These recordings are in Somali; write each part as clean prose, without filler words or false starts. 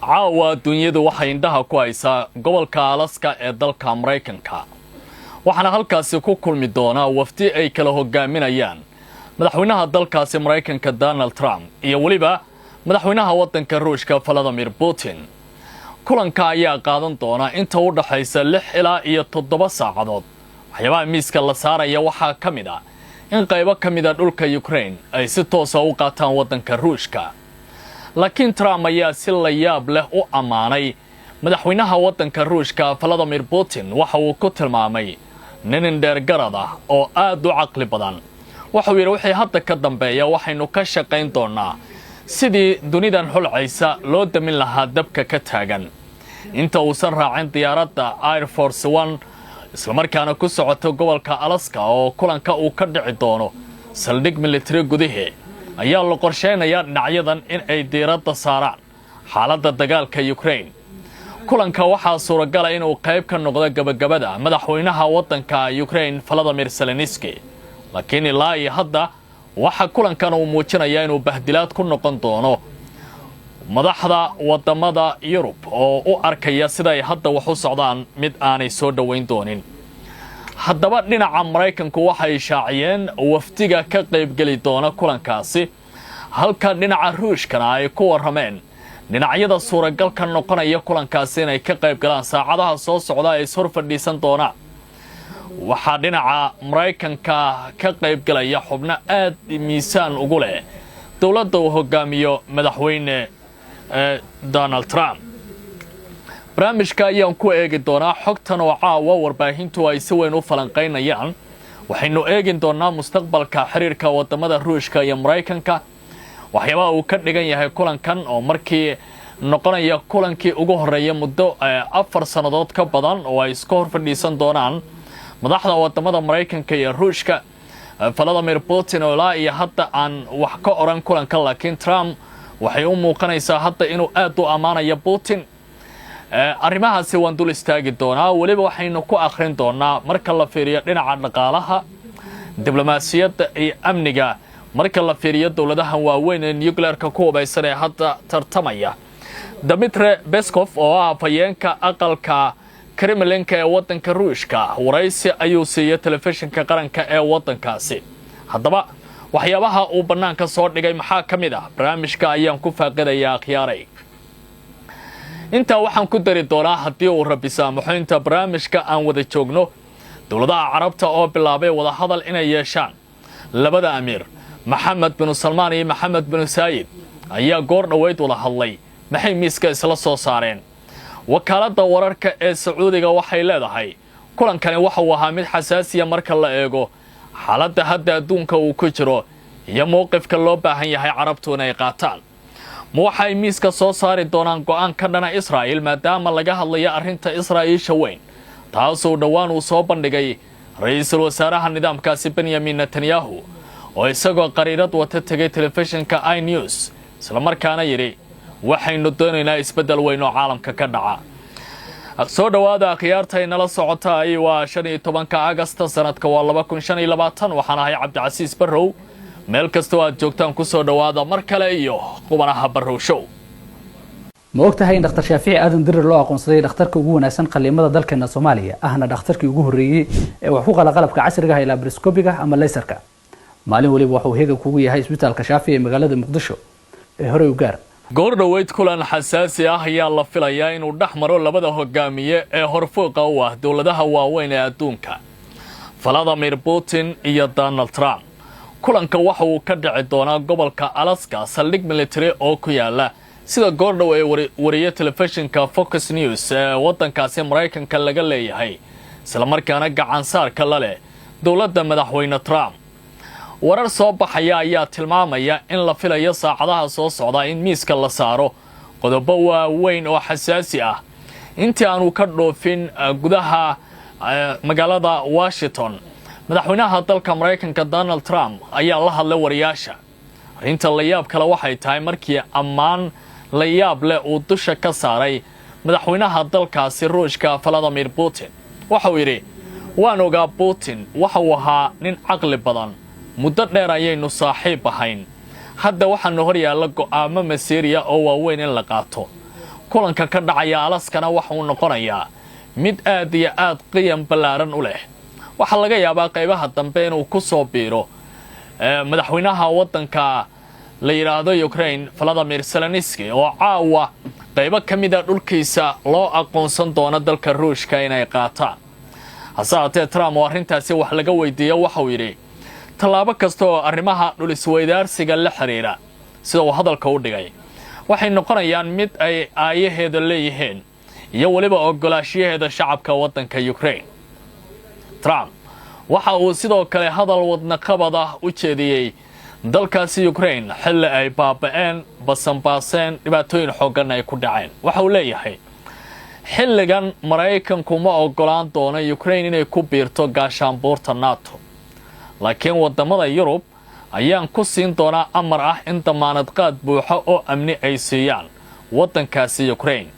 caawa dunyadu waxay indhaha ku haysaa gobolka Alaska ee dalka Mareykanka waxaana halkaasi ku kulmi doona wafdi ay kala hogaaminayaan madaxweynaha dalkaasi Mareykanka Donald Trump iyo waliba madaxweynaha wadanka Ruushka Vladimir Putin kulanka ayaa qaadan doona inta u dhaxaysa 6 ilaa 7 saacadood waxyaabaha miiska la saaraya waxaa kamid ah in qaybo kamid ah dhulka Ukraine ay si toos ah u qaataan wadanka Ruushka laakiin Trump ayaa si la yaab leh u amaanay madaxweynaha wadanka Ruushka Vladimir Putin waxa uu ku tilmaamay nin dheergarad ah oo aad u caqli badan waxa uu yiri wixii hadda ka dambeeya waxaynu ka shaqayn doonaa sidii dunidan xulcaysa loo damin lahaa dabka ka taagan inta uusan raacin diyaaradda Air Force One isla markaana ku socoto gobolka Alaska oo kulanka uu ka dhici doono saldhig military gudaheed ayaa la qorsheynayaa dhinacyadan in ay diiradda saaraan xaaladda dagaalka Ukraine kulanka waxaa suuragal ah inuu qayb ka noqdo gabagabada madaxweynaha wadanka Ukraine Volodymyr Zelensky laakiin ilaa iyo hadda waxa kulankan uu muujinayaa inuu bahdilaad ku noqon doono madaxda wadamada Yurub oo u arkaya sida ay hadda wax u socdaan mid aanay soo dhaweyn doonin haddaba dhinaca Mareykanku waxay shaaciyeen wafdiga ka qayb gali doona kulankaasi halka dhinaca Ruushkana ay ku warameen dhinacyada suuragalka noqonaya kulankaasi inay ka qayb galaan saacadaha soo socda ay soo fadhiisan doona waxa dhinaca Mareykanka ka qayb galaya xubno aad miisaan ugu leh dawladda uu hogaamiyo madaxweyne Donald Trump barnaamijka ayaan ku eegi doonaa xogtan oo caawa warbaahintu ay si weyn u falanqeynayaan waxaynu eegi doonaa mustaqbalka xiriirka wadamada Ruushka iyo Mareykanka waxyaabaha uu ka dhigan yahay kulankan oo markii noqonaya kulankii ugu horeeyay muddo 4 sanadood ka badan oo ay iska hor fadhiisan doonaan madaxda wadamada Mareykanka iyo Ruushka Vladimir Putin oo la iyo hadda aan wax ka oran kulanka laakiin Trump waxay u muuqanaysaa hadda inuu aad u amaanayo Putin arrimahaasi waan dul istaagi doonaa waliba waxaynu ku akhrin doonaa marka la fiiriyo dhinaca dhaqaalaha diblomaasiyadda iyo amniga marka la fiiriyo dawladaha waaweyn ee nuclearka ku hubaysan ee hadda tartamaya Dmitry Peskov oo ah afhayeenka aqalka Kremlinka ee wadanka Ruushka waraysi ayuu siiyay telefishinka qaranka ee wadankaasi haddaba waxyaabaha uu banaanka soo dhigay maxaa kamid ah barnaamijka ayaan ku faaqidayaa khiyaaray inta waxaan ku dari doonaa haddii uu Rabbi saamaxo inta barnaamijka aan wada joogno dawladaha Carabta oo bilaabay wada hadal inay yeeshaan labada amiir Mohammed bin Salman iyo Mohammed bin Zayed ayaa goor dhaweyd wada hadlay maxay miiska isla soo saareen wakaaladda wararka ee Sacuudiga waxay leedahay kulankani waxa uu ahaa mid xasaasi ah marka la eego xaaladda hadda adduunka uu ku jiro iyo mowqifka loo baahan yahay Carabtu inay qaataan ma waxay miiska soo saari doonaan go'aan ka dhana Israa'iil maadaama laga hadlayo arrinta Israa'iisha weyn taasoo dhawaan uu soo bandhigay ra'iisul wasaaraha nidaamkaasi Benjamin Netanyahu oo isagoo qariirad wata tagay telefishinka iNews isla markaana yiri waxaynu doonaynaa isbedel weyn oo caalamka ka dhaca soo dhawaada khiyaarta inala socota ay waa 15 August sanadka waa 2025 waxaan ahay Cabdicasiis Barrow meel kasta oo aad joogtaan ku soo dhawaada mar kale iyo qubanaha Barrow Show ma ogtahay in dhakhtar Shaafici aadan dirir loo aqoonsaday dhakhtarka ugu wanaagsan qaliimada dalkeena Soomaaliya ahna dhakhtarkii ugu horeeyay ee wax ku qala qalabka casriga ah ee laparoscopiga ama laserka maalin waliba wuxuu heegan kugu yahay isbitaalka Shaafici ee magaalada Muqdisho ee hore u gaar goor dhaweyd kulan xasaasi ah ayaa la filayaa inuu dhaxmaro labada hogaamiye ee horfooqa u ah dawladaha waaweyn ee adduunka Vladimir Putin iyo Donald Trump kulanka waxa uu ka dhici doonaa gobolka Alaska saldhig military oo ku yaala sida goor dhaw ee wariye telefishinka Fox News ee wadankaasi Mareykanka laga leeyahay isla markaana gacan saarka la leh dawladda madaxweyne Trump warar soo baxaya ayaa tilmaamaya in la filayo saacadaha soo socda in miiska la saaro qodobo waaweyn oo xasaasi ah intii aanu ka dhoofin gudaha magaalada Washington madaxweynaha dalka Mareykanka Donald Trump ayaa la hadlay wariyaasha arrinta la yaab kale waxay tahay markii ammaan la yaab leh uu dusha ka saaray madaxweynaha dalkaasi Ruushka Vladimir Putin waxa uu yiri waan ogaa Putin waxa uu ahaa nin caqli badan muddo dheer ayaynu saaxiib ahayn hadda waxaanu hor yaalla go'aamo masiiriya oo waaweyn in la qaato kulanka ka dhacaya Alaskana waxa uu noqonayaa mid aad iyo aad qiyam ballaaran u leh. waxa laga yaabaa qaybaha dambe inuu ku soo biiro madaxweynaha waddanka la yiraahdo Ukraine Volodymyr Zelensky oo caawa qaybo kamid ah dhulkiisa loo aqoonsan doono dalka Ruushka inay qaataan. hase haatee Trump oo arrintaasi wax laga weydiiyay waxa uu yidhi tallaabo kasta oo arrimaha dhul isweydaarsiga la xiriira sida uu hadalka u dhigay waxay noqonayaan mid ay aayaheeda leeyihiin iyo waliba ogolaashiyaheeda shacabka waddanka Ukraine. Trump waxa uu sidoo kale hadal wadna qabad ah u jeediyay dalkaasi Ukraine xilli ay baaba'een basanbaaseen dhibaatooyin xooggan ay ku dhaceen. waxa uu leeyahay xilligan Mareykanku ma ogolaan doono Ukraine inay ku biirto gaashaanbuurta NATO, laakiin wadamada Yurub ayaan ku siin doonaa amar ah in damaanad qaad buuxo oo amni ay siiyaan waddankaasi Ukraine.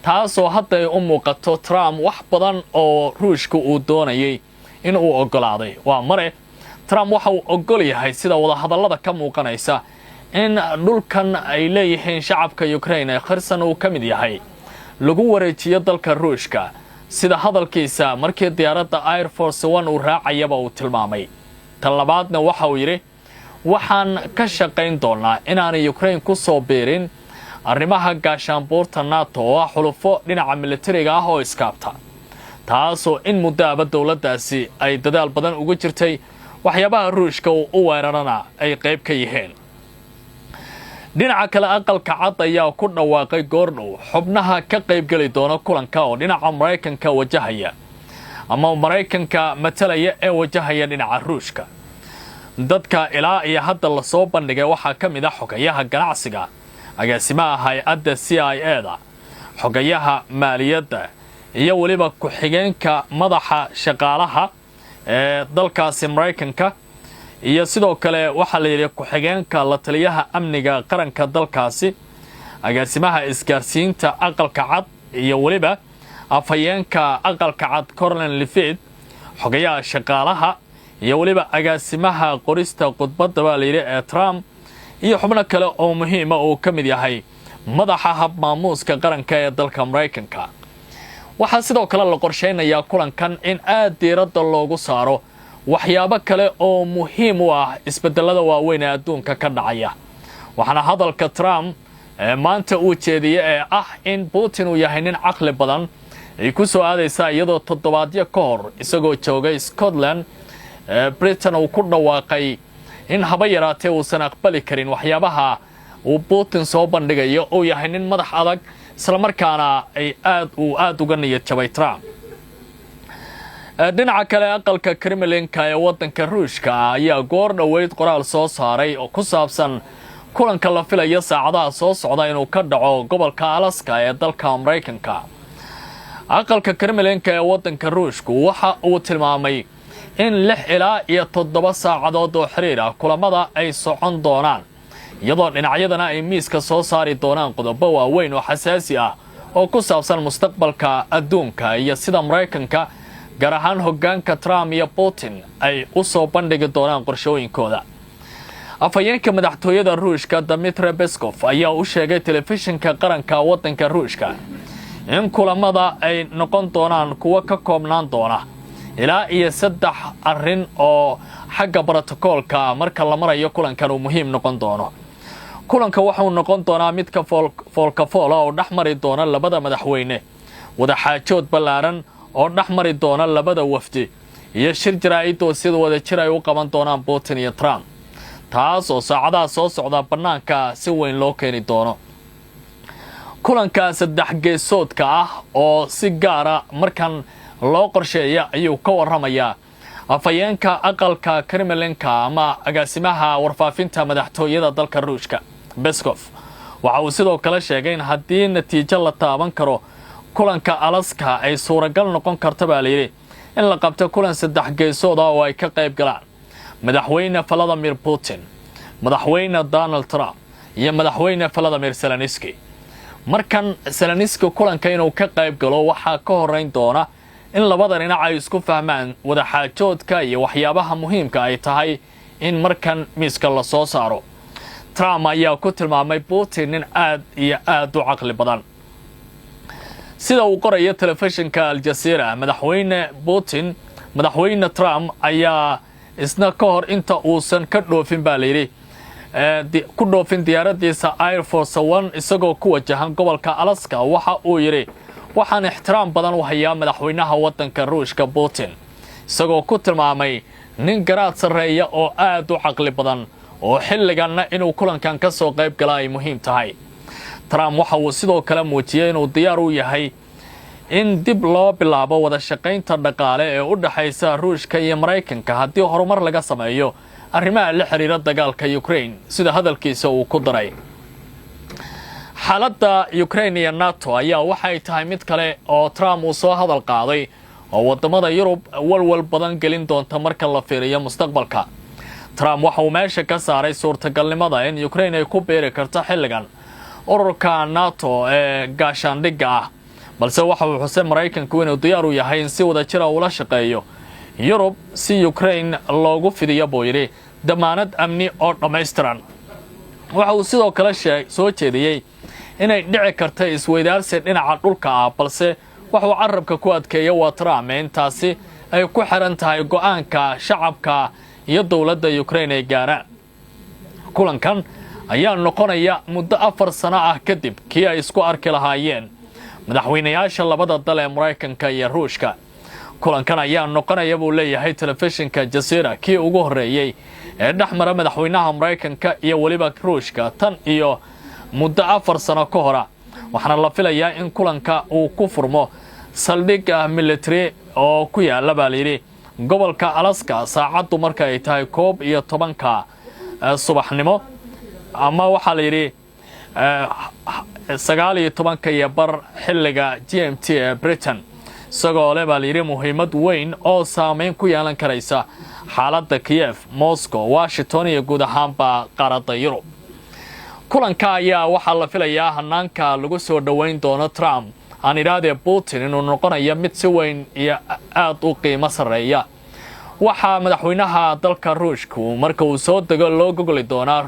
taasoo hadda ay u muuqato Trump wax badan oo Ruushka uu doonayay in uu ogolaaday. waa mare Trump waxa uu ogol yahay sida wada hadallada ka muuqanaysa in dhulkan ay leeyihiin shacabka Ukraine ee qarsan uu ka mid yahay lagu wareejiyo dalka Ruushka sida hadalkiisa markii diyaaradda Air Force One uu raacayaba uu tilmaamay. tan labaadna waxa uu yiri waxaan ka shaqayn doonaa inaanay Ukraine ku soo biirin arrimaha gaashaanbuurta NATO oo xulufo dhinaca militariga ah oo iskaabta, taasoo in muddo dawladdaasi ay dadaal badan ugu jirtay waxyaabaha Ruushka u weerarana ay qayb ka yihiin. dhinaca kale aqalka cad ayaa ku dhawaaqay goordhow xubnaha ka qaybgeli doona kulanka oo dhinaca Mareykanka wajahaya ama Mareykanka matalaya ee wajahaya dhinaca Ruushka. dadka ilaa iyo hadda la soo bandhigay waxaa ka mid ah xogayaha ganacsiga, agaasimaha hay'adda CIA-da, xogayaha maaliyadda iyo waliba ku-xigeenka madaxa shaqaalaha ee dalkaasi Mareykanka iyo sidoo kale waxa la yiri ku-xigeenka la taliyaha amniga qaranka dalkaasi, agaasimaha isgaarsiinta aqalka cad iyo waliba afhayeenka aqalka cad Colonel Lefid, xogayaha shaqaalaha iyo waliba agaasimaha qorista khudbadda baa la yiri ee Trump iyo xubno kale oo muhiim ah oo ka mid yahay madaxa hab maamuuska qaranka ee dalka Mareykanka. waxaa sidoo kale la qorsheynayaa kulankan in aad diiradda loogu saaro waxyaabo kale oo muhiim u ah isbedelada waaweyn ee adduunka ka dhacaya. waxaana hadalka Trump maanta uu jeediyay ee ah in Putin uu yahay nin caqli badan ay ku soo aadaysaa iyadoo toddobaadyo ka hor isagoo joogay Scotland Britain uu ku dhawaaqay in haba yaraatee uusan aqbali karin waxyaabaha uu Putin soo bandhigayo oo yahay nin madax adag isla markaana ay aad uga niyad jabay Trump. dhinaca kale aqalka Kremlinka ee waddanka Ruushka ayaa goor dhaweyd qoraal soo saaray oo ku saabsan kulanka la filayo saacadaha soo socda inuu ka dhaco gobolka Alaska ee dalka Mareykanka. aqalka Kremlinka ee waddanka Ruushka waxa uu tilmaamay in 6 ilaa 7 saacadood oo xiriir ah kulamada ay socon doonaan, iyadoo dhinacyadana ay miiska soo saari doonaan qodobo waaweyn oo xasaasi ah oo ku saabsan mustaqbalka adduunka iyo sida Mareykanka gaar ahaan hoggaanka Trump iyo Putin ay u soo bandhigi doonaan qorshooyinkooda. afhayeenka madaxtooyada Ruushka Dmitry Peskov ayaa u sheegay telefishinka qaranka waddanka Ruushka in kulamada ay noqon doonaan kuwa ka koobnaan doona ilaa iyo 3 arrin oo xagga borotokoolka marka la marayo kulankan uu muhiim noqon doono. kulanka waxa uu noqon doonaa mid ka foolka-fool oo dhaxmari doona labada madaxweyne, wada xaajood ballaaran oo dhaxmari doona labada wafdi iyo shir jaraa'id oo sida wada jir ay u qaban doonaan Putin iyo Trump, taas oo saacadaha soo socda bannaanka si weyn loo keeni doono. kulanka 3 geesoodka ah oo si gaara markan loo qorsheeya ayuu ka warramayaa afhayeenka aqalka Kremlinka ama agaasimaha warfaafinta madaxtooyada dalka Ruushka Peskov. waxa uu sidoo kale sheegay in haddii natiijo la taaban karo kulanka Alaska ay suuragal noqon karto baa la yiri in la qabto kulan 3 geesood oo ay ka qayb galaan madaxweyne Vladimir Putin, madaxweyne Donald Trump iyo madaxweyne Volodymyr Zelensky. markan Zelensky kulanka inuu ka qayb galo waxaa ka horeyn doona in labada dhinac ay isku fahmaan wada xaajoodka iyo waxyaabaha muhiimka ay tahay in markan miiska la soo saaro. Trump ayaa ku tilmaamay Putin nin aad iyo aad u caqli badan. sida uu qorayo telefishinka Al Jazeera madaxweyne Trump ayaa isna ka hor inta uusan ka dhoofin baa layiri ku dhoofin diyaaradiisa Air Force One isagoo ku wajahan gobolka Alaska waxa uu yiri waxaan ixtiraam badan u hayaa madaxweynaha wadanka Ruushka Putin isagoo ku tilmaamay nin garaad sareeya oo aad u caqli badan oo xilligan inuu kulankan ka soo qayb galay muhiim tahay Trump waxa uu sidoo kale muujiyay inuu diyaar u yahay in dib loo bilaabo wada shaqaynta dhaqaale ee u dhaxaysa Ruushka iyo Mareykanka haddii horumar laga sameeyo arrimaha la xiriira dagaalka Ukraine sida hadalkiisa uu ku daray xaaladda Ukraine iyo NATO ayaa waxay tahay mid kale oo Trump uu soo hadal qaaday oo wadamada Yurub walwal badan gelin doonta marka la fiiriyo mustaqbalka Trump waxa uu meesha ka saaray suurtagalnimada in Ukraine ay ku beeri karto xilligan ururka NATO ee gaashaandhigga ah balse waxa uu xusay Mareykanku inuu diyaar u yahay in si wada jir ah ula shaqeeyo Yurub si Ukraine loogu fidiyo booyiri damaanad amni oo dhameystiran waxa uu sidoo kale soo jeediyay inay dhici karto isweydaarsi dhinaca dhulka ah balse waxa uu carabka ku adkeeyay waa Trump intaasi ay ku xiran tahay go'aanka shacabka iyo dawladda Ukraine ee gaara kulankan ayaa noqonaya muddo 4 sano ah kadib kii ay isku arki lahaayeen madaxweynayaasha labada dal ee Mareykanka iyo Ruushka kulankan ayaa noqonaya buu leeyahay telefishinka Jazeera kii ugu horeeyay ee dhaxmara madaxweynaha Mareykanka iyo waliba Ruushka tan iyo muddo 4 sano ka hor waxaana la filayaa in kulanka uu ku furmo saldhig military oo ku yaala baaliri gobolka Alaska saacadu marka ay tahay 11 subaxnimo ama waxa la yiri 19 iyo bar xilliga GMT ee Britain isagoo leh baa layiri muhiimad weyn oo saameyn ku yeelan karaysa xaaladda Kiev, Moscow, Washington iyo guud ahaanba qaaradda Yurub kulanka ayaa waxaa la filayaa hanaanka lagu soo dhaweyn doono Trump aan iraade Putin inuu noqonayo mid si weyn iyo aad u qiimo sareeya waxa madaxweynaha dalka Ruushka marka uu soo dego loo gogoli doonaa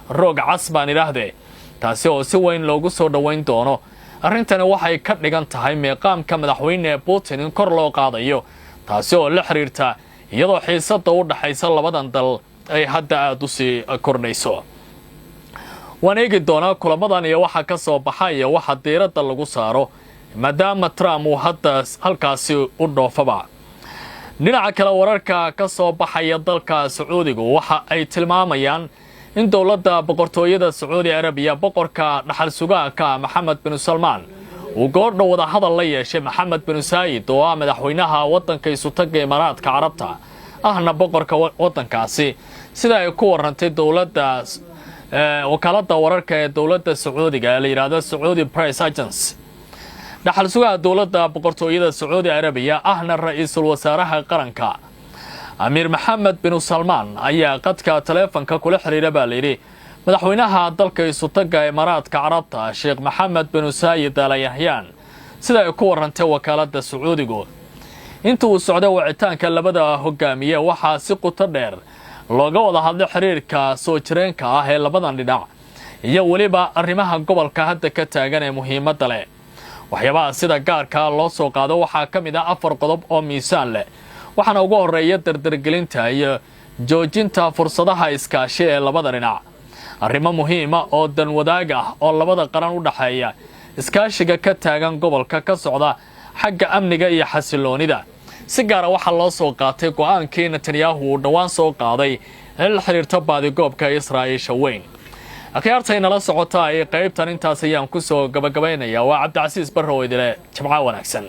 roog cas baan iraahday taasi oo si weyn loogu soo dhaweyn doono arrintani waxay ka dhigan tahay meeqaamka madaxweyne Putin in kor loo qaadayo taasi oo la xiriirta iyadoo xiisadda u dhaxaysa labadan dal ay hadda aad u sii kordhayso waan eegi doonaa kulamadan iyo waxa ka soo baxay iyo waxa diiradda lagu saaro maadaama Trump uu hadda halkaasi u dhoofaba dhinaca kale wararka ka soo baxaya dalka Sacuudiga waxa ay tilmaamayaan in dawladda boqortooyada Saudi Arabia boqorka dhaxal sugaanka Mohammed bin Salman uu goordhow wada hadal la yeeshay Mohammed bin Said oo madaxweynaha wadanka Isutaga Imaaraadka Carabta ahna boqorka wadankaasi sida ay ku warantay dawladda wakaaladda wararka ee dawladda Sacuudiga la yiraahdo Saudi Press Agency dhaxal sugaha dawladda boqortooyada Saudi Arabia ahna ra'iisul wasaaraha qaranka Amir Mohammed bin Salman ayaa qadka teleefanka kula xiriiray baa layiri madaxweynaha dalka Isutaga Imaaraadka Carabta Sheikh Mohammed bin Said Al Nahyan sida ay ku warantay wakaaladda Sacuudiga intuu socday wacitaanka labada hogaamiye waxa si qoto dheer looga wada hadlay xiriirka soo jireenka ah ee labadan dhinac iyo waliba arrimaha gobolka hadda ka taagan ee muhiimadda leh waxyaabaha sida gaarka loo soo qaado waxa kamid ah 4 qodob oo miisaan leh waxaana ugu horeeya dardargelinta iyo joojinta fursadaha iskaashi ee labada dhinac arrimo muhiim ah oo dan wadaag ah oo labada qaran u dhaxeeya iskaashiga ka taagan gobolka ka socda xagga amniga iyo xasiloonida si gaar ah waxa loo soo qaatay go'aankii Netanyahu uu dhawaan soo qaaday in la xiriirto baadigoobka Israa'iisha weyn akhyaartayna la socota ay qaybtan intaas ayaan ku soo gabagabaynayaa waa Cabdi Casiis Barrow idile jimca wanaagsan